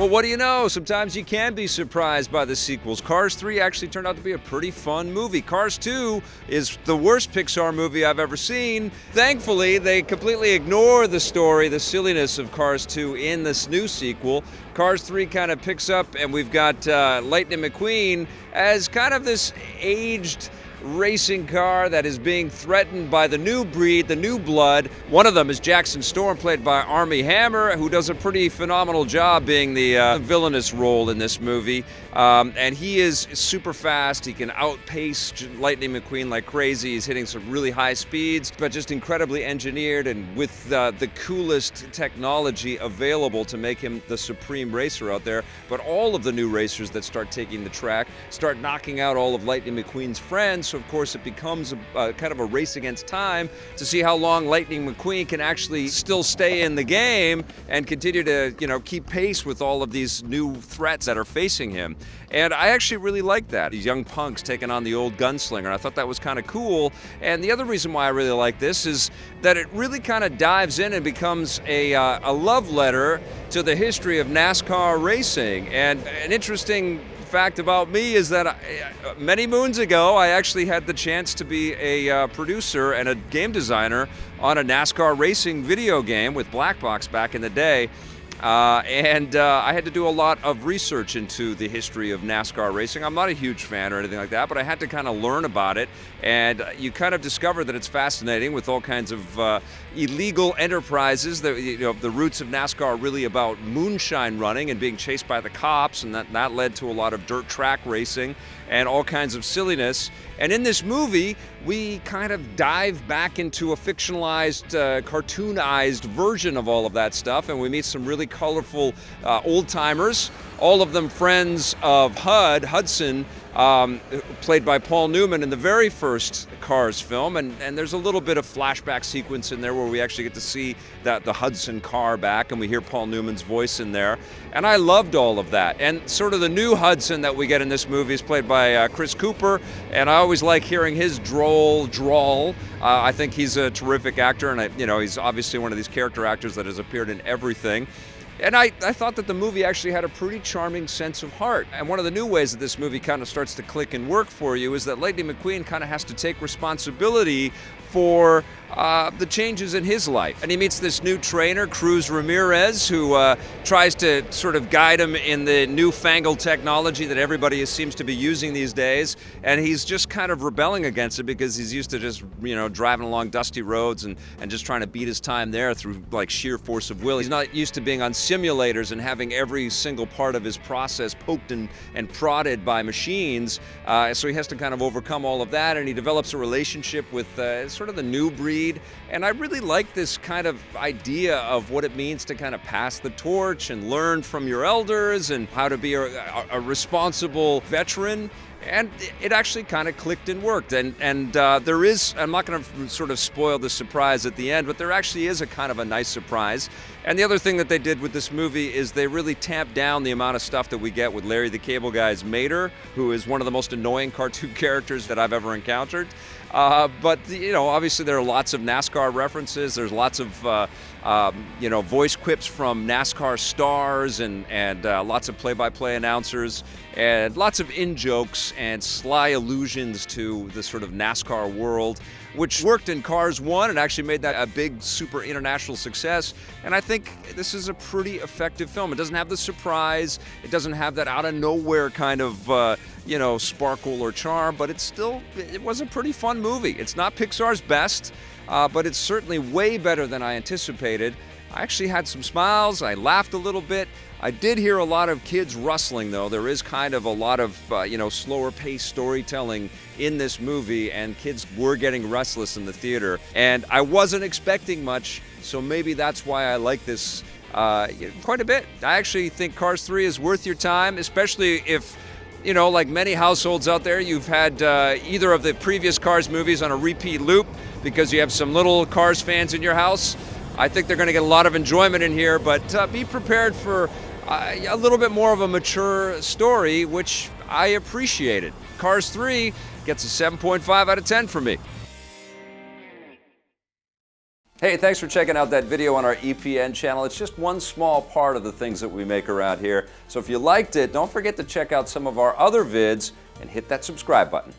Well, what do you know? Sometimes you can be surprised by the sequels. Cars 3 actually turned out to be a pretty fun movie. Cars 2 is the worst Pixar movie I've ever seen. Thankfully, they completely ignore the story, the silliness of Cars 2 in this new sequel. Cars 3 kind of picks up, and we've got Lightning McQueen as kind of this aged racing car that is being threatened by the new breed, the new blood. One of them is Jackson Storm, played by Armie Hammer, who does a pretty phenomenal job being the villainous role in this movie. And he is super fast. He can outpace Lightning McQueen like crazy. He's hitting some really high speeds, but just incredibly engineered and with the coolest technology available to make him the supreme racer out there. But all of the new racers that start taking the track start knocking out all of Lightning McQueen's friends. So of course it becomes a kind of a race against time to see how long Lightning McQueen can actually still stay in the game and continue to, keep pace with all of these new threats that are facing him. And I actually really like that. These young punks taking on the old gunslinger. I thought that was kind of cool. And the other reason why I really like this is that it really kind of dives in and becomes a love letter to the history of NASCAR racing. And an interesting fact about me is that many moons ago, I actually had the chance to be a producer and a game designer on a NASCAR racing video game with Black Box back in the day. I had to do a lot of research into the history of NASCAR racing. I'm not a huge fan or anything like that, but I had to kind of learn about it. And you kind of discover that it's fascinating with all kinds of illegal enterprises. The roots of NASCAR are really about moonshine running and being chased by the cops, and that led to a lot of dirt track racing and all kinds of silliness. And in this movie, we kind of dive back into a fictionalized, cartoonized version of all of that stuff, and we meet some really colorful old-timers, all of them friends of Hudson, played by Paul Newman in the very first Cars film, and there's a little bit of flashback sequence in there where we actually get to see the Hudson car back, and we hear Paul Newman's voice in there, and I loved all of that. And sort of the new Hudson that we get in this movie is played by Chris Cooper, and I always like hearing his drawl. I think he's a terrific actor, and he's obviously one of these character actors that has appeared in everything. And I thought that the movie actually had a pretty charming sense of heart. And one of the new ways that this movie kind of starts to click and work for you is that Lightning McQueen kind of has to take responsibility for the changes in his life. And he meets this new trainer, Cruz Ramirez, who tries to sort of guide him in the newfangled technology that everybody seems to be using these days. And he's just kind of rebelling against it because he's used to just, driving along dusty roads and just trying to beat his time there through like sheer force of will. He's not used to being on simulators and having every single part of his process poked and prodded by machines. So he has to kind of overcome all of that, and he develops a relationship with sort of the new breed. And I really like this kind of idea of what it means to kind of pass the torch and learn from your elders and how to be a responsible veteran. And it actually kind of clicked and worked. And there is, I'm not going to sort of spoil the surprise at the end, but there actually is a kind of a nice surprise. And the other thing that they did with this movie is they really tamped down the amount of stuff that we get with Larry the Cable Guy's Mater, who is one of the most annoying cartoon characters that I've ever encountered. But obviously there are lots of NASCAR references. There's lots of voice quips from NASCAR stars and lots of play-by-play announcers and lots of in-jokes and sly allusions to the sort of NASCAR world, which worked in Cars 1 and actually made that a big, super international success. And I think this is a pretty effective film. It doesn't have the surprise. It doesn't have that out-of-nowhere kind of, sparkle or charm, but it was a pretty fun movie. It's not Pixar's best, but it's certainly way better than I anticipated. I actually had some smiles. I laughed a little bit. I did hear a lot of kids rustling, though. There is kind of a lot of, slower paced storytelling in this movie, and kids were getting restless in the theater. And I wasn't expecting much, so maybe that's why I like this quite a bit. I actually think Cars 3 is worth your time, especially if, like many households out there, you've had either of the previous Cars movies on a repeat loop because you have some little Cars fans in your house. I think they're going to get a lot of enjoyment in here, but be prepared for a little bit more of a mature story, which I appreciated. Cars 3 gets a 7.5 out of 10 from me. Hey, thanks for checking out that video on our EPN channel. It's just one small part of the things that we make around here. So if you liked it, don't forget to check out some of our other vids and hit that subscribe button.